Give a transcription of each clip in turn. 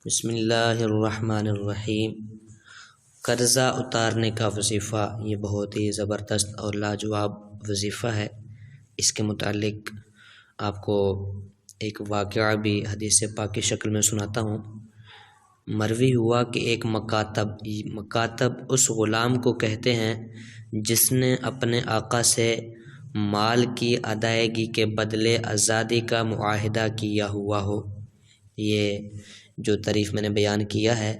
بسم اللہ الرحمن الرحیم۔ قرضہ اتارنے کا وظیفہ یہ بہت ہی زبردست اور لاجواب وظیفہ ہے۔ اس کے متعلق آپ کو ایک واقعہ بھی حدیث پاک کی شکل میں سناتا ہوں۔ مروی ہوا کہ ایک مکاتب اس غلام کو کہتے ہیں جس نے اپنے آقا سے مال کی ادائیگی کے بدلے آزادی کا معاہدہ کیا ہوا ہو۔ یہ جو تعریف میں نے بیان کیا ہے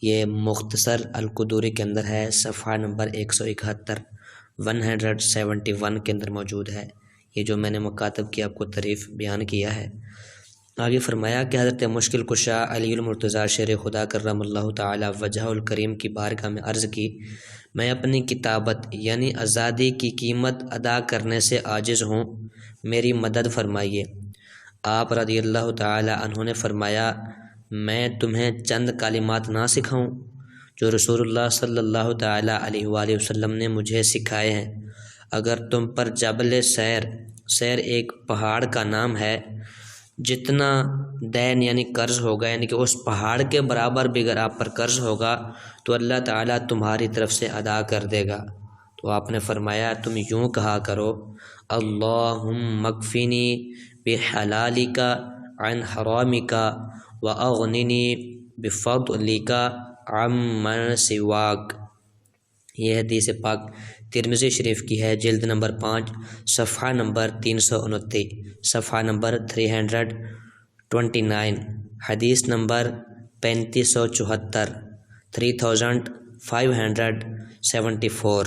یہ مختصر القدوری کے اندر ہے، صفحہ نمبر 171 171 کے اندر موجود ہے۔ یہ جو میں نے مکاتب کی آپ کو تعریف بیان کیا ہے۔ آگے فرمایا کہ حضرت مشکل کشا علی المرتضیٰ شیر خدا کرم اللہ تعالی وجہ الکریم کی بارگاہ میں عرض کی، میں اپنی کتابت یعنی آزادی کی قیمت ادا کرنے سے عاجز ہوں، میری مدد فرمائیے۔ آپ رضی اللہ تعالی عنہ نے فرمایا، میں تمہیں چند کلمات نہ سکھاؤں جو رسول اللہ صلی اللہ تعالی علیہ وآلہ وسلم نے مجھے سکھائے ہیں۔ اگر تم پر جبل سیر ایک پہاڑ کا نام ہے، جتنا دین یعنی قرض ہوگا، یعنی کہ اس پہاڑ کے برابر بھی اگر آپ پر قرض ہوگا تو اللہ تعالیٰ تمہاری طرف سے ادا کر دے گا۔ تو آپ نے فرمایا، تم یوں کہا کرو، اللہم اکفنی بحلالک عن حرامک واغننی بفضلک عمن سواک۔ یہ حدیث پاک ترمذی شریف کی ہے، جلد نمبر 5 صفحہ نمبر 329، صفحہ نمبر 329، حدیث نمبر 3574 3574۔